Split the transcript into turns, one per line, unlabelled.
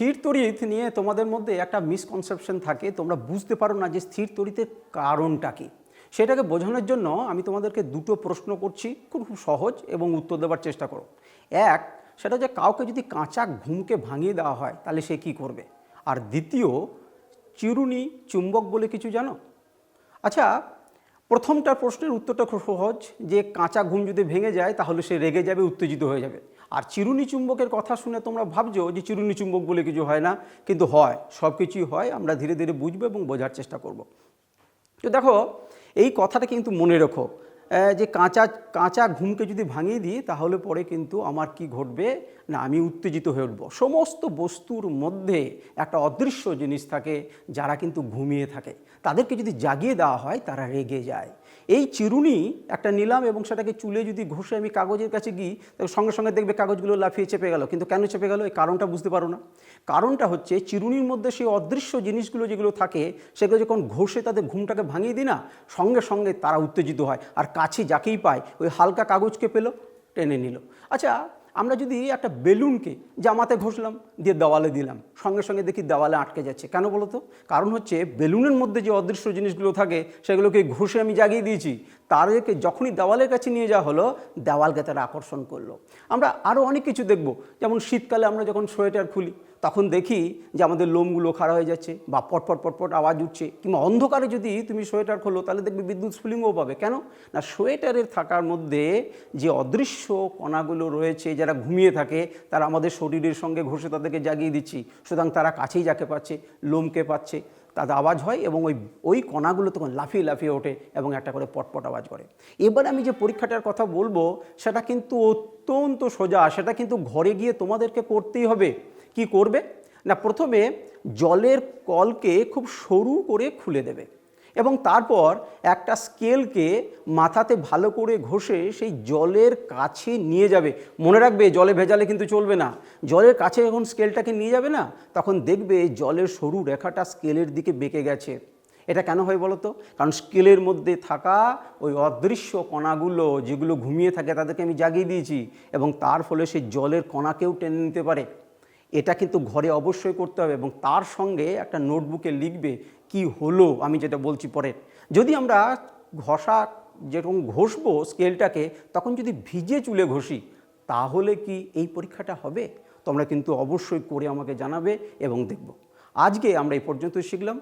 স্থির তড়িৎ নিয়ে তোমাদের মধ্যে একটা মিসকনসেপশন থাকে, তোমরা বুঝতে পারো না যে স্থির তড়িতের কারণটা কী। সেটাকে বোঝানোর জন্য আমি তোমাদেরকে দুটো প্রশ্ন করছি, খুব সহজ, এবং উত্তর দেওয়ার চেষ্টা করো। এক, সেটা যে কাউকে যদি কাঁচা ঘুমকে ভাঙিয়ে দেওয়া হয় তাহলে সে কী করবে। আর দ্বিতীয়, চিরুনি চুম্বক বলে কিছু জানো? আচ্ছা, প্রথমটার প্রশ্নের উত্তরটা খুব সহজ, যে কাঁচা ঘুম যদি ভেঙে যায় তাহলে সে রেগে যাবে, উত্তেজিত হয়ে যাবে। আর চিরুনি চুম্বকের কথা শুনে তোমরা ভাবছো যে চিরুনি চুম্বক বলে কিছু হয় না, কিন্তু হয়, সব কিছুই হয়। আমরা ধীরে ধীরে বুঝবো এবং বোঝার চেষ্টা করব। তো দেখো, এই কথাটা কিন্তু মনে রেখো, যে কাঁচা ঘুমকে যদি ভাঙিয়ে দিই তাহলে পরে কিন্তু আমার কি ঘটবে না, আমি উত্তেজিত হয়ে উঠব। সমস্ত বস্তুর মধ্যে একটা অদৃশ্য জিনিস থাকে, যারা কিন্তু ঘুমিয়ে থাকে, তাদেরকে যদি জাগিয়ে দেওয়া হয় তারা রেগে যায়। এই চিরুনি একটা নিলাম এবং সেটাকে চুলে যদি ঘষে আমি কাগজের কাছে গিয়ে, তাহলে সঙ্গে সঙ্গে দেখবে কাগজগুলো লাফিয়ে চেপে গেল। কিন্তু কেন চেপে গেল, এই কারণটা বুঝতে পারো না। কারণটা হচ্ছে চিরুনির মধ্যে সেই অদৃশ্য জিনিসগুলো যেগুলো থাকে, সেগুলো যখন ঘষে তাদের ঘুমটাকে ভাঙিয়ে দিই না, সঙ্গে সঙ্গে তারা উত্তেজিত হয়, আর কাছে যাকেই পায় ওই হালকা কাগজকে পেলো, টেনে নিল। আচ্ছা, আমরা যদি একটা বেলুনকে জামাতে ঘষলাম, দিয়ে দেওয়ালে দিলাম, সঙ্গে সঙ্গে দেখি দেওয়ালে আটকে যাচ্ছে, কেন বলো তো? কারণ হচ্ছে বেলুনের মধ্যে যে অদৃশ্য জিনিসগুলো থাকে সেগুলোকে ঘষে আমি জাগিয়ে দিয়েছি, তাদেরকে যখনই দেওয়ালের কাছে নিয়ে যাওয়া হলো, দেওয়ালকে তারা আকর্ষণ করলো। আমরা আরও অনেক কিছু দেখব, যেমন শীতকালে আমরা যখন সোয়েটার খুলি তখন দেখি যে আমাদের লোমগুলো খাড়া হয়ে যাচ্ছে, বা পটপট পটপট আওয়াজ উঠছে। কিংবা অন্ধকারে যদি তুমি সোয়েটার খোলো তাহলে দেখবে বিদ্যুৎ স্ফুলিঙ্গও পাবে। কেন না, সোয়েটারের থাকার মধ্যে যে অদৃশ্য কণাগুলো রয়েছে, যারা ঘুমিয়ে থাকে, তারা আমাদের শরীরের সঙ্গে ঘষে তাদেরকে জাগিয়ে দিচ্ছি, সুতরাং তারা কাছেই যাকে পাচ্ছে, লোমকে পাচ্ছে, তাদের আওয়াজ হয়, এবং ওই কণাগুলো তখন লাফিয়ে লাফিয়ে ওঠে এবং একটা করে পটপট আওয়াজ করে। এবার আমি যে পরীক্ষাটার কথা বলবো সেটা কিন্তু অত্যন্ত সোজা, সেটা কিন্তু ঘরে গিয়ে তোমাদেরকে করতেই হবে। কি করবে না, প্রথমে জলের কলকে খুব সরু করে খুলে দেবে, এবং তারপর একটা স্কেলকে মাথাতে ভালো করে ঘষে সেই জলের কাছে নিয়ে যাবে। মনে রাখবে, জলে ভেজালে কিন্তু চলবে না। জলের কাছে যখন স্কেলটাকে নিয়ে যাবে না, তখন দেখবে জলের সরু রেখাটা স্কেলের দিকে বেঁকে গেছে। এটা কেন হয় বলো তো? কারণ স্কেলের মধ্যে থাকা ওই অদৃশ্য কণাগুলো, যেগুলো ঘুমিয়ে থাকে, তাদেরকে আমি জাগিয়ে দিয়েছি, এবং তার ফলে সেই জলের কণাকেও টেনে নিতে পারে। এটা কিন্তু ঘরে অবশ্যই করতে হবে, এবং তার সঙ্গে একটা নোটবুকে লিখবে কি হলো, আমি যেটা বলছি পরে। যদি আমরা যেরকম ঘষবো স্কেলটাকে, তখন যদি ভিজে চুলে ঘষি, তাহলে কি এই পরীক্ষাটা হবে? তোমরা কিন্তু অবশ্যই করে আমাকে জানাবে এবং দেখব। আজকে আমরা এই পর্যন্ত শিখলাম।